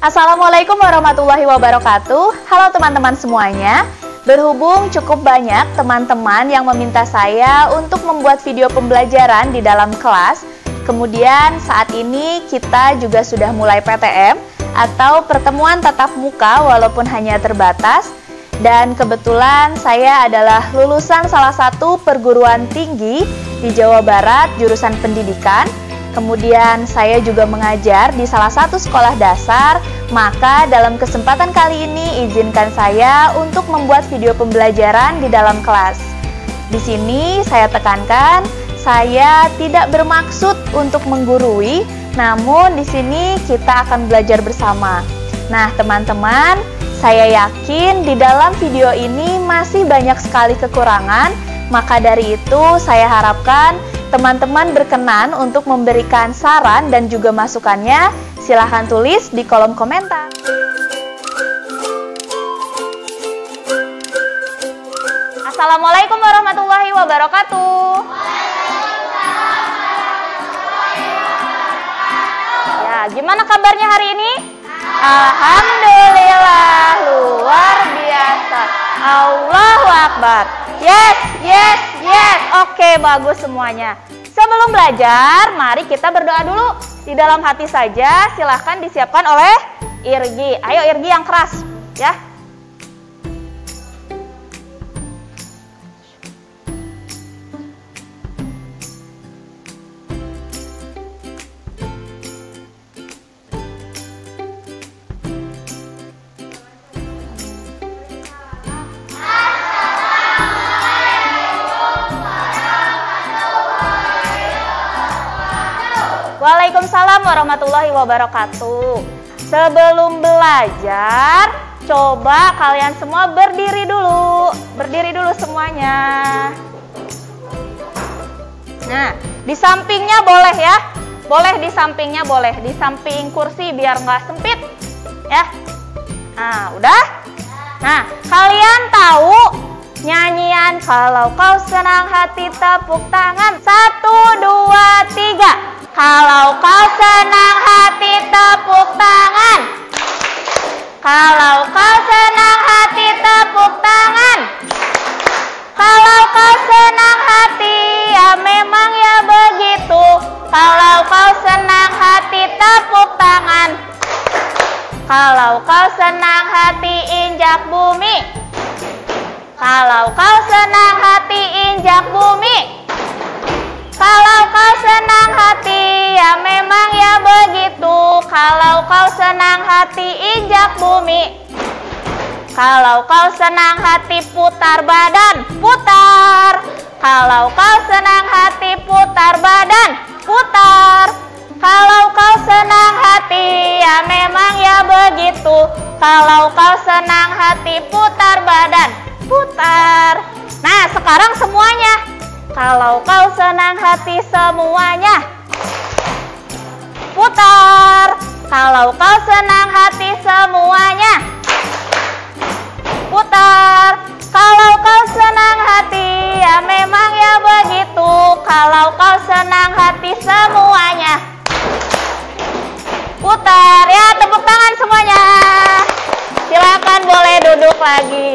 Assalamualaikum warahmatullahi wabarakatuh. Halo teman-teman semuanya. Berhubung cukup banyak teman-teman yang meminta saya untuk membuat video pembelajaran di dalam kelas. Kemudian saat ini kita juga sudah mulai PTM atau pertemuan tatap muka walaupun hanya terbatas. Dan kebetulan saya adalah lulusan salah satu perguruan tinggi di Jawa Barat jurusan pendidikan. Kemudian saya juga mengajar di salah satu sekolah dasar, maka dalam kesempatan kali ini izinkan saya untuk membuat video pembelajaran di dalam kelas. Di sini saya tekankan, saya tidak bermaksud untuk menggurui, namun di sini kita akan belajar bersama. Nah, teman-teman, saya yakin di dalam video ini masih banyak sekali kekurangan, maka dari itu saya harapkan teman-teman berkenan untuk memberikan saran dan juga masukannya. Silahkan tulis di kolom komentar. Assalamualaikum warahmatullahi wabarakatuh. Ya, gimana kabarnya hari ini? Alhamdulillah, luar biasa. Allahu Akbar. Yes, yes, yes. Oke, bagus semuanya. Sebelum belajar, mari kita berdoa dulu. Di dalam hati saja, silahkan disiapkan oleh Irgi. Ayo Irgi yang keras, ya. Waalaikumsalam warahmatullahi wabarakatuh. Sebelum belajar, coba kalian semua berdiri dulu. Berdiri dulu semuanya. Nah, di sampingnya boleh ya. Boleh di sampingnya, boleh. Di samping kursi biar nggak sempit. Ya. Nah, udah? Nah, kalian tahu nyanyian kalau kau senang hati tepuk tangan. 1, 2, 3. Kalau kau senang hati tepuk tangan. Kalau kau senang hati tepuk tangan. Kalau kau senang hati, ya memang ya begitu. Kalau kau senang hati tepuk tangan. Kalau kau senang hati injak bumi. Kalau kau senang hati injak bumi. Kalau kau senang hati, ya memang ya begitu. Kalau kau senang hati injak bumi. Kalau kau senang hati putar badan, putar. Kalau kau senang hati putar badan, putar. Kalau kau senang hati, ya memang ya begitu. Kalau kau senang hati putar badan, putar. Nah, sekarang semuanya. Kalau kau senang hati semuanya, putar. Kalau kau senang hati semuanya, putar. Kalau kau senang hati, ya memang ya begitu. Kalau kau senang hati semuanya, putar. Ya, tepuk tangan semuanya. Silakan boleh duduk lagi.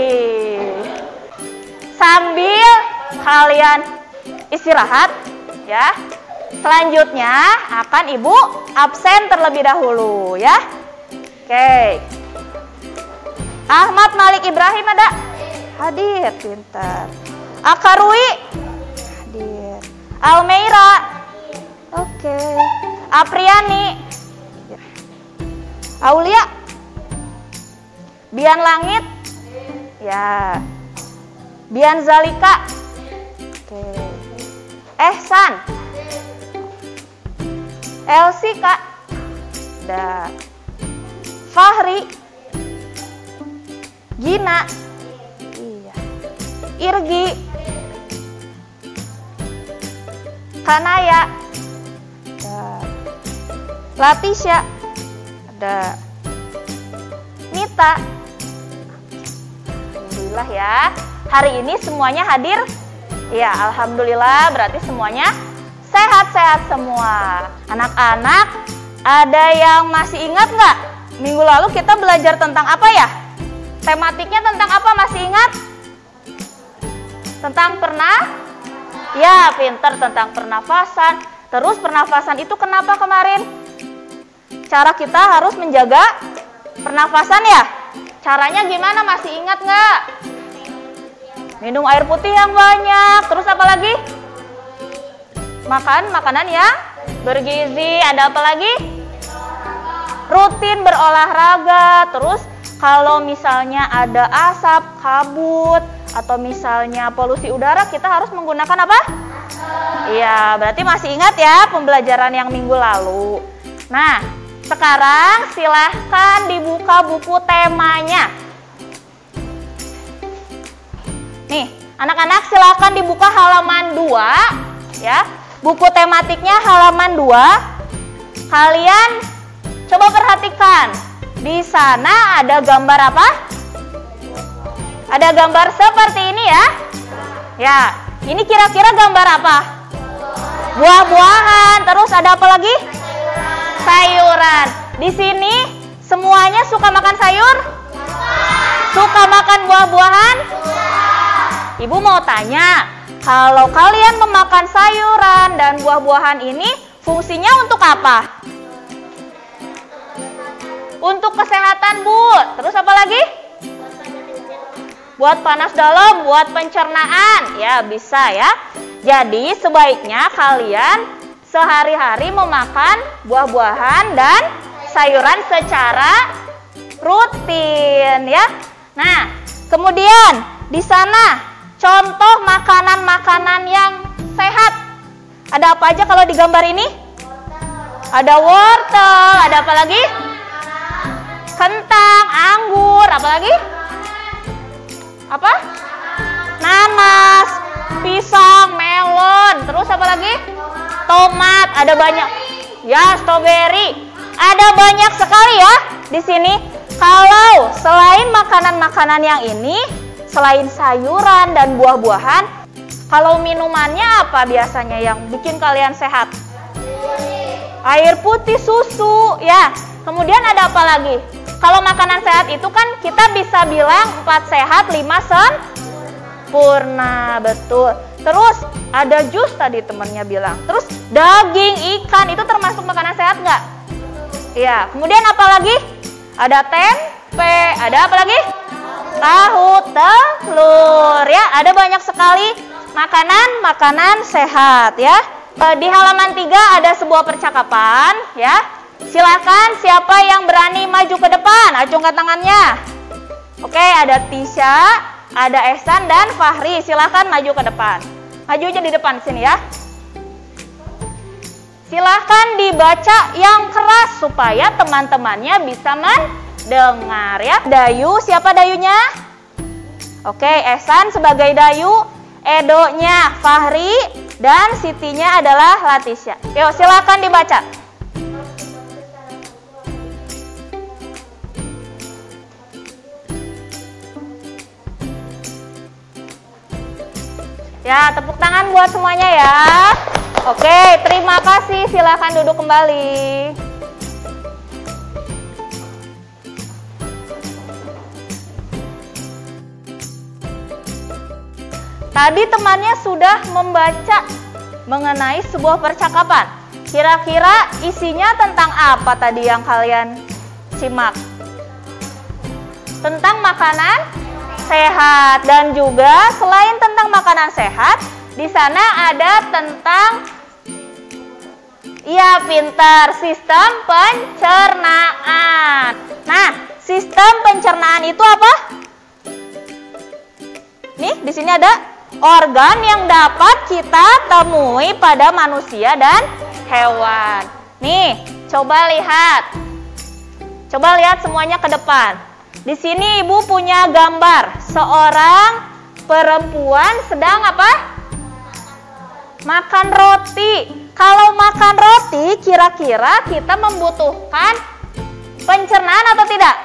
Sambil kalian istirahat, ya. Selanjutnya akan Ibu absen terlebih dahulu, ya. Oke. Ahmad Malik Ibrahim ada? Hadir, pintar. Akarui? Hadir. Almeira? Oke. Apriani? Ya. Aulia? Bian Langit? Ya. Bian Zalika? Oke. Ehsan, Elsie Kak, ada Fahri, Gina, iya, Irgi, Kanaya, ada Latisha, ada Nita. Alhamdulillah ya, hari ini semuanya hadir. Ya, alhamdulillah berarti semuanya sehat-sehat semua. Anak-anak, ada yang masih ingat nggak Minggu lalu kita belajar tentang apa ya? Tematiknya tentang apa, masih ingat? Tentang ya, pinter, tentang pernafasan. Terus pernafasan itu kenapa kemarin? Cara kita harus menjaga pernafasan ya? Caranya gimana, masih ingat nggak? Minum air putih yang banyak. Terus apa lagi? Makan makanan yang bergizi. Ada apa lagi? Rutin berolahraga. Terus kalau misalnya ada asap, kabut, atau misalnya polusi udara, kita harus menggunakan apa? Iya, berarti masih ingat ya pembelajaran yang minggu lalu. Nah, sekarang silahkan dibuka buku temanya. Nih, anak-anak silahkan dibuka halaman 2 ya. Buku tematiknya halaman 2. Kalian coba perhatikan. Di sana ada gambar apa? Ada gambar seperti ini ya. Ya, ini kira-kira gambar apa? Buah-buahan. Terus ada apa lagi? Sayuran. Di sini semuanya suka makan sayur? Suka makan buah-buahan? Ibu mau tanya, kalau kalian memakan sayuran dan buah-buahan ini fungsinya untuk apa? Untuk kesehatan, Bu. Terus apa lagi? Buat panas dalam, buat pencernaan. Ya, bisa ya. Jadi sebaiknya kalian sehari-hari memakan buah-buahan dan sayuran secara rutin ya. Nah, kemudian di sana contoh makanan-makanan yang sehat. Ada apa aja kalau di gambar ini? Ada wortel, ada apa lagi? Kentang, anggur, apa lagi? Apa? Nanas, pisang, melon, terus apa lagi? Tomat, ada banyak. Ya, stroberi. Ada banyak sekali ya di sini. Kalau selain makanan-makanan yang ini, selain sayuran dan buah-buahan, kalau minumannya apa biasanya yang bikin kalian sehat? Air putih, susu, ya. Kemudian ada apa lagi? Kalau makanan sehat itu kan kita bisa bilang 4 sehat, 5 sempurna, betul. Terus ada jus tadi temennya bilang. Terus daging, ikan, itu termasuk makanan sehat nggak? Iya. Kemudian apa lagi? Ada tempe, ada apa lagi? Tahu, telur, ya. Ada banyak sekali makanan sehat, ya. Di halaman 3 ada sebuah percakapan, ya. Silakan siapa yang berani maju ke depan, acungkan tangannya. Oke, ada Tisha, ada Ehsan dan Fahri. Silakan maju ke depan. Maju aja di depan sini ya. Silakan dibaca yang keras supaya teman-temannya bisa mendengar ya. Dayu, siapa Dayunya? Oke, Ehsan sebagai Dayu, Edonya Fahri, dan Sitinya adalah Latisha. Yuk, silakan dibaca. Ya, tepuk tangan buat semuanya ya. Oke, terima kasih. Silakan duduk kembali. Tadi temannya sudah membaca mengenai sebuah percakapan. Kira-kira isinya tentang apa tadi yang kalian simak? Tentang makanan sehat, dan juga selain tentang makanan sehat, di sana ada tentang, ya pintar, sistem pencernaan. Nah, sistem pencernaan itu apa? Nih, di sini ada organ yang dapat kita temui pada manusia dan hewan. Nih, coba lihat. Coba lihat semuanya ke depan. Di sini Ibu punya gambar seorang perempuan sedang apa? Makan roti. Kalau makan roti, kira-kira kita membutuhkan pencernaan atau tidak?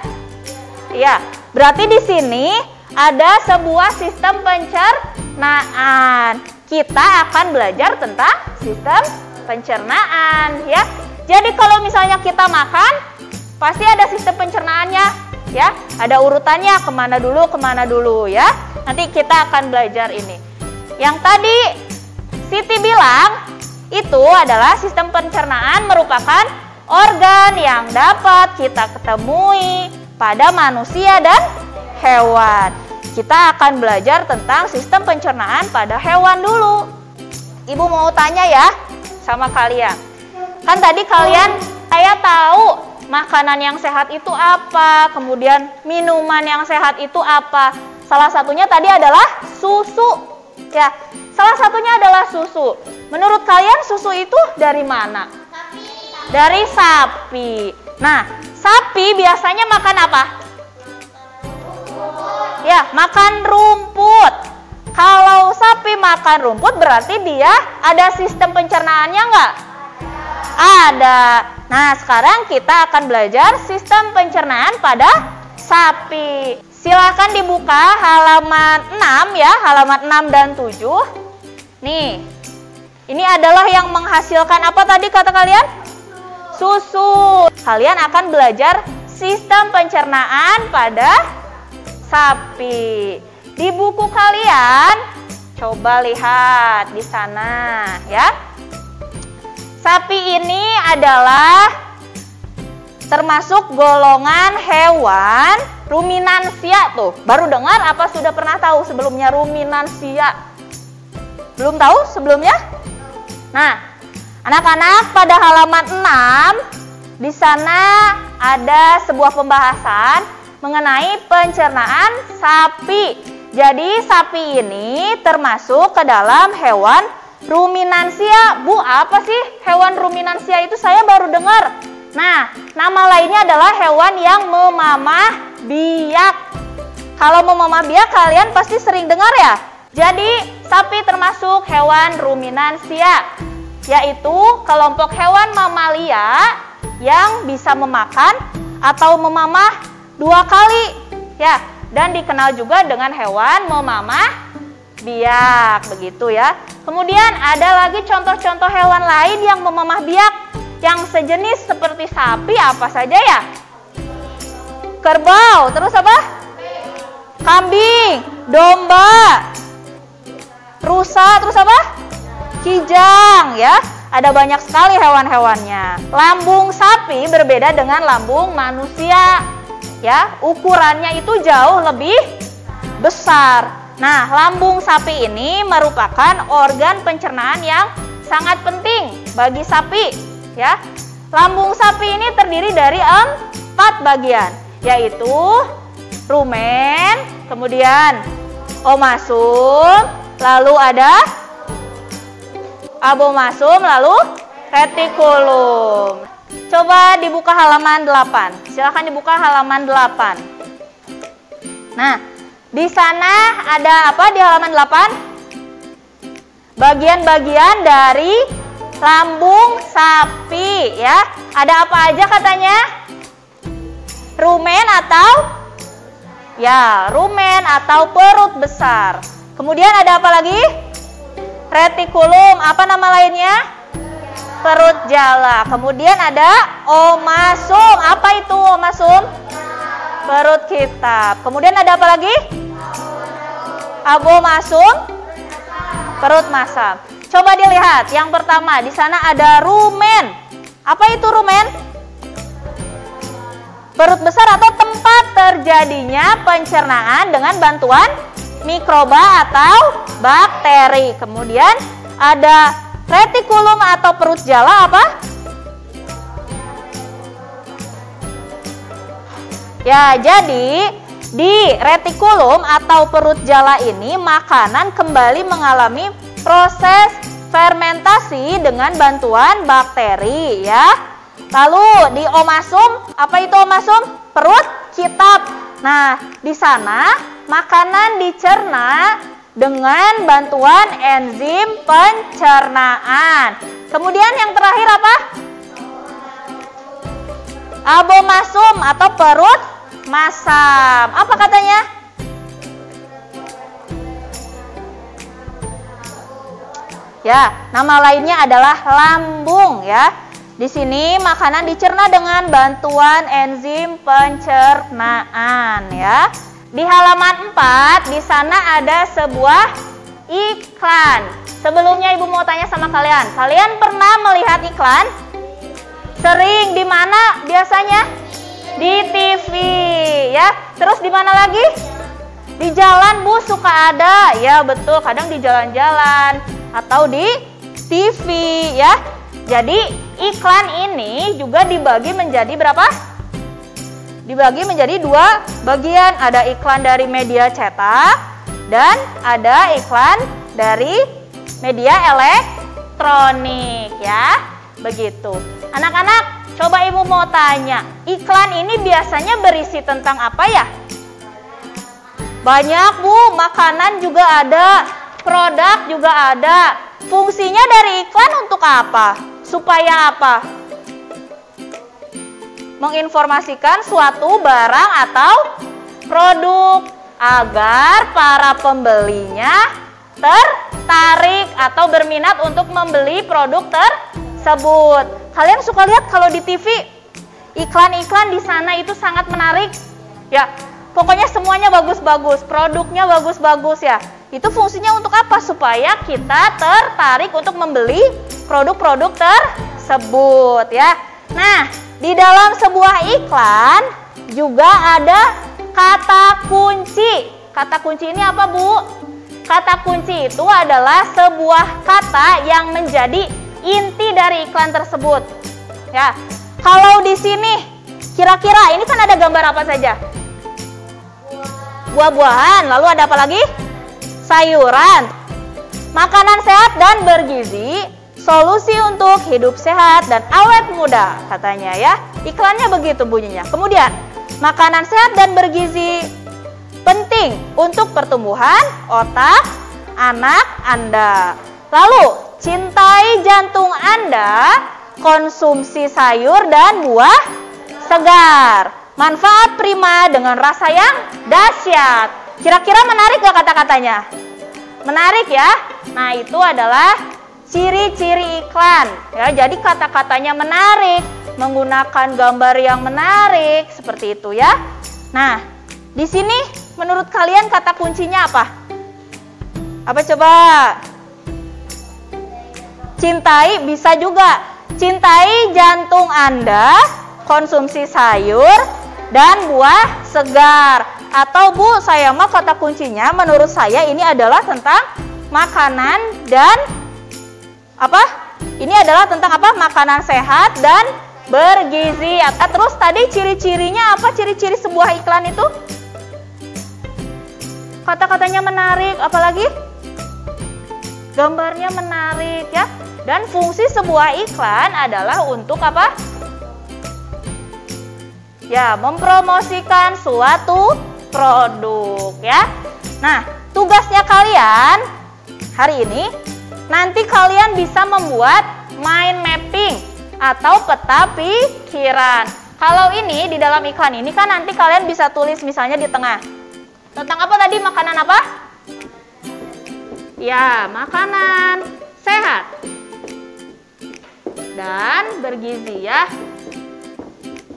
Iya, berarti di sini ada sebuah sistem pencernaan. Kita akan belajar tentang sistem pencernaan ya. Jadi kalau misalnya kita makan, pasti ada sistem pencernaannya, ya. Ada urutannya kemana dulu ya. Nanti kita akan belajar ini. Yang tadi Siti bilang itu adalah sistem pencernaan merupakan organ yang dapat kita ketemui pada manusia dan hewan. Kita akan belajar tentang sistem pencernaan pada hewan dulu. Ibu mau tanya ya sama kalian. Kan tadi saya tahu makanan yang sehat itu apa, kemudian minuman yang sehat itu apa. Salah satunya tadi adalah susu. Ya, salah satunya adalah susu. Menurut kalian susu itu dari mana? Dari sapi. Nah, sapi biasanya makan apa? Ya, makan rumput. Kalau sapi makan rumput berarti dia ada sistem pencernaannya enggak? Ada. Nah, sekarang kita akan belajar sistem pencernaan pada sapi. Silakan dibuka halaman 6 ya, halaman 6 dan 7. Nih, ini adalah yang menghasilkan apa tadi kata kalian? Susu. Kalian akan belajar sistem pencernaan pada sapi. Di buku kalian, coba lihat di sana ya. Sapi ini adalah termasuk golongan hewan ruminansia tuh. Baru dengar apa sudah pernah tahu sebelumnya ruminansia? Belum tahu sebelumnya? Nah, anak-anak pada halaman 6 di sana ada sebuah pembahasan mengenai pencernaan sapi. Jadi sapi ini termasuk ke dalam hewan ruminansia. Bu, apa sih hewan ruminansia itu? Saya baru dengar. Nah, nama lainnya adalah hewan yang memamah biak. Kalau memamah biak kalian pasti sering dengar ya. Jadi sapi termasuk hewan ruminansia, yaitu kelompok hewan mamalia yang bisa memakan atau memamah 2 kali ya, dan dikenal juga dengan hewan memamah biak, begitu ya. Kemudian ada lagi contoh-contoh hewan lain yang memamah biak yang sejenis seperti sapi, apa saja ya? Kerbau, terus apa? Kambing, domba, rusa, terus apa? Kijang ya. Ada banyak sekali hewan-hewannya. Lambung sapi berbeda dengan lambung manusia. Ya, ukurannya itu jauh lebih besar. Nah, lambung sapi ini merupakan organ pencernaan yang sangat penting bagi sapi, ya. Lambung sapi ini terdiri dari 4 bagian, yaitu rumen, kemudian omasum, lalu ada abomasum, lalu retikulum. Coba dibuka halaman 8. Silakan dibuka halaman 8. Nah, di sana ada apa di halaman 8? Bagian-bagian dari lambung sapi ya. Ada apa aja katanya? Rumen atau rumen atau perut besar. Kemudian ada apa lagi? Retikulum. Apa nama lainnya? Perut jala. Kemudian ada omasum. Apa itu omasum? Perut kitab. Kemudian ada apa lagi? Abomasum, perut masam. Coba dilihat. Yang pertama di sana ada rumen. Apa itu rumen? Perut besar atau tempat terjadinya pencernaan dengan bantuan mikroba atau bakteri. Kemudian ada retikulum atau perut jala apa? Ya, jadi di retikulum atau perut jala ini makanan kembali mengalami proses fermentasi dengan bantuan bakteri ya. Lalu di omasum, apa itu omasum? Perut kitab. Nah, di sana makanan dicerna dengan bantuan enzim pencernaan. Kemudian yang terakhir apa? Abomasum atau perut masam. Apa katanya? Ya, nama lainnya adalah lambung ya. Di sini makanan dicerna dengan bantuan enzim pencernaan ya. Di halaman 4 di sana ada sebuah iklan. Sebelumnya Ibu mau tanya sama kalian. Kalian pernah melihat iklan? Sering. Di mana biasanya? Di TV ya. Terus di mana lagi? Di jalan Bu suka ada. Ya betul, kadang di jalan-jalan atau di TV ya. Jadi iklan ini juga dibagi menjadi berapa? Dibagi menjadi 2 bagian. Ada iklan dari media cetak dan ada iklan dari media elektronik ya. Begitu. Anak-anak, coba Ibu mau tanya, iklan ini biasanya berisi tentang apa ya? Banyak Bu, makanan juga ada, produk juga ada. Fungsinya dari iklan untuk apa? Supaya apa? Menginformasikan suatu barang atau produk agar para pembelinya tertarik atau berminat untuk membeli produk tersebut. Kalian suka lihat kalau di TV iklan-iklan di sana itu sangat menarik. Ya, pokoknya semuanya bagus-bagus, produknya bagus-bagus ya. Itu fungsinya untuk apa? Supaya kita tertarik untuk membeli produk-produk tersebut ya. Nah, di dalam sebuah iklan juga ada kata kunci. Kata kunci ini apa, Bu? Kata kunci itu adalah sebuah kata yang menjadi inti dari iklan tersebut. Ya. Kalau di sini kira-kira ini kan ada gambar apa saja? Buah-buahan, lalu ada apa lagi? Sayuran. Makanan sehat dan bergizi, solusi untuk hidup sehat dan awet muda, katanya ya. Iklannya begitu bunyinya. Kemudian, makanan sehat dan bergizi penting untuk pertumbuhan otak anak Anda. Lalu, cintai jantung Anda, konsumsi sayur dan buah segar. Manfaat prima dengan rasa yang dahsyat. Kira-kira menarik gak kata-katanya? Menarik ya? Nah, itu adalah ciri-ciri iklan ya. Jadi kata-katanya menarik, menggunakan gambar yang menarik seperti itu ya. Nah, di sini menurut kalian kata kuncinya apa? Apa coba? Cintai bisa juga. Cintai jantung Anda, konsumsi sayur dan buah segar. Atau Bu, saya mah kata kuncinya menurut saya ini adalah tentang makanan dan apa? Ini adalah tentang apa? Makanan sehat dan bergizi. Terus tadi ciri-cirinya apa? Ciri-ciri sebuah iklan itu? Kata-katanya menarik, apalagi? Gambarnya menarik ya. Dan fungsi sebuah iklan adalah untuk apa? Ya, mempromosikan suatu produk ya. Nah, tugasnya kalian hari ini nanti kalian bisa membuat mind mapping atau peta pikiran. Kalau ini di dalam iklan ini kan nanti kalian bisa tulis misalnya di tengah. Tentang apa tadi? Makanan apa? Ya, makanan sehat dan bergizi ya.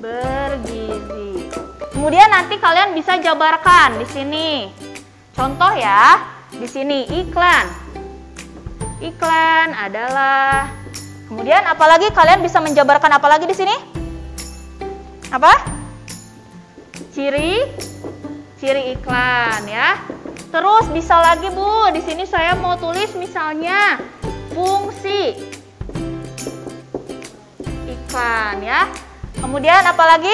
Bergizi. Kemudian nanti kalian bisa jabarkan di sini. Contoh ya, di sini iklan. Iklan adalah. Kemudian apalagi kalian bisa menjabarkan apalagi di sini? Apa? Ciri iklan ya. Terus bisa lagi Bu, di sini saya mau tulis misalnya fungsi iklan ya. Kemudian apalagi?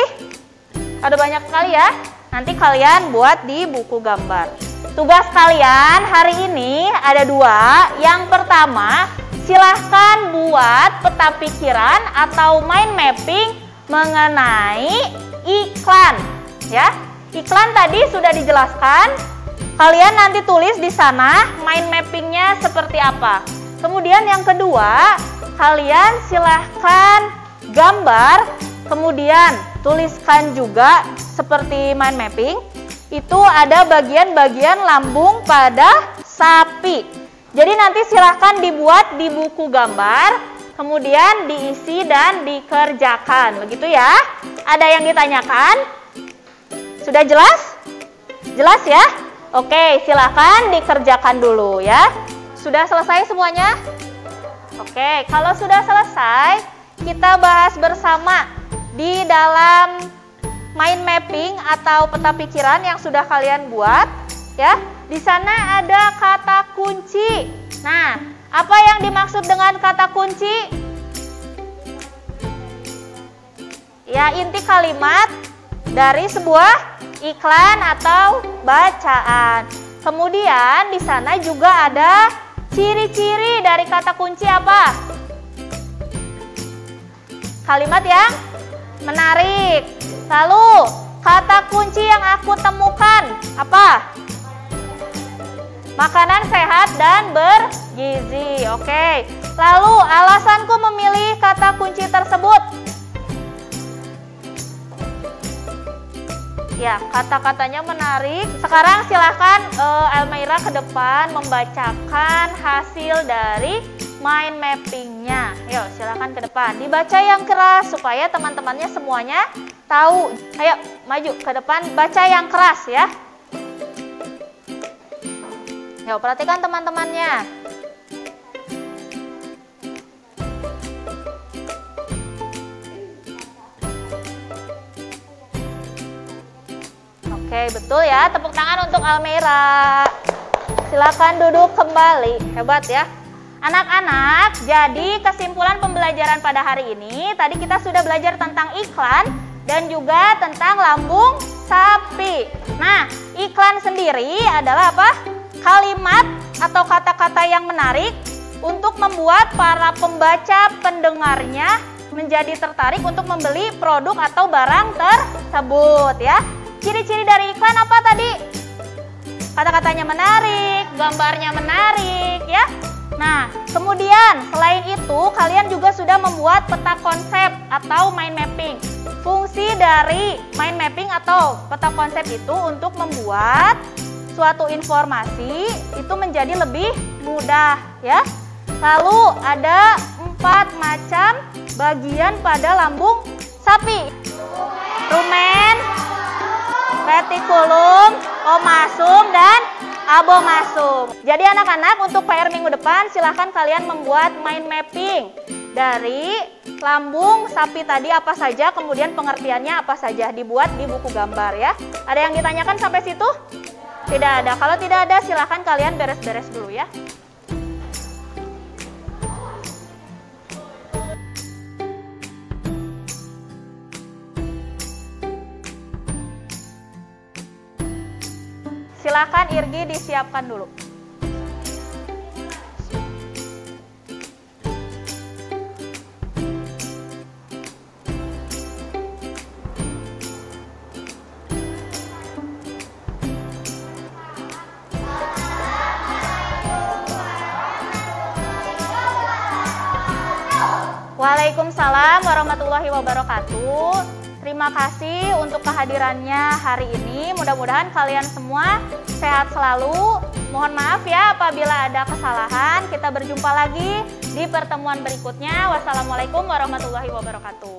Ada banyak sekali ya. Nanti kalian buat di buku gambar. Tugas kalian hari ini ada 2. Yang pertama, silahkan buat peta pikiran atau mind mapping mengenai iklan ya. Iklan tadi sudah dijelaskan. Kalian nanti tulis di sana mind mappingnya seperti apa. Kemudian yang kedua, kalian silahkan gambar, kemudian tuliskan juga seperti mind mapping. Itu ada bagian-bagian lambung pada sapi. Jadi nanti silahkan dibuat di buku gambar. kemudian diisi dan dikerjakan. Begitu ya. Ada yang ditanyakan? Sudah jelas? Jelas ya? Oke, silakan dikerjakan dulu ya. Sudah selesai semuanya? Oke, kalau sudah selesai, kita bahas bersama di dalam mind mapping atau peta pikiran yang sudah kalian buat ya. Di sana ada kata kunci. Nah, apa yang dimaksud dengan kata kunci? Ya, inti kalimat dari sebuah iklan atau bacaan. Kemudian di sana juga ada ciri-ciri dari kata kunci apa? Kalimat yang menarik. Lalu, kata kunci yang aku temukan apa? Makanan sehat dan bergizi. Oke. Lalu, alasanku memilih kata kunci tersebut. Ya, kata-katanya menarik. Sekarang silakan Almaira ke depan membacakan hasil dari mind mappingnya. Yuk, silakan ke depan. Dibaca yang keras supaya teman-temannya semuanya tahu. Ayo, maju ke depan. Baca yang keras ya. Yuk, perhatikan teman-temannya. Oke, betul ya. Tepuk tangan untuk Almaira. Silakan duduk kembali. Hebat ya. Anak-anak, jadi kesimpulan pembelajaran pada hari ini, tadi kita sudah belajar tentang iklan dan juga tentang lambung sapi. Nah, iklan sendiri adalah apa? Kalimat atau kata-kata yang menarik untuk membuat para pembaca pendengarnya menjadi tertarik untuk membeli produk atau barang tersebut ya. Ciri-ciri dari iklan apa tadi? Kata-katanya menarik, gambarnya menarik ya. Nah, kemudian selain itu kalian juga sudah membuat peta konsep atau mind mapping. Fungsi dari mind mapping atau peta konsep itu untuk membuat suatu informasi itu menjadi lebih mudah ya. Lalu ada 4 macam bagian pada lambung sapi. Rumen, retikulum, omasum, dan abomasum. Jadi anak-anak, untuk PR minggu depan silahkan kalian membuat mind mapping dari lambung sapi tadi apa saja, kemudian pengertiannya apa saja, dibuat di buku gambar ya. Ada yang ditanyakan sampai situ? Tidak ada. Kalau tidak ada silahkan kalian beres-beres dulu ya. Silakan Irgi disiapkan dulu. Waalaikumsalam warahmatullahi wabarakatuh. Terima kasih untuk kehadirannya hari ini. Mudah-mudahan kalian semua sehat selalu. Mohon maaf ya apabila ada kesalahan. Kita berjumpa lagi di pertemuan berikutnya. Wassalamualaikum warahmatullahi wabarakatuh.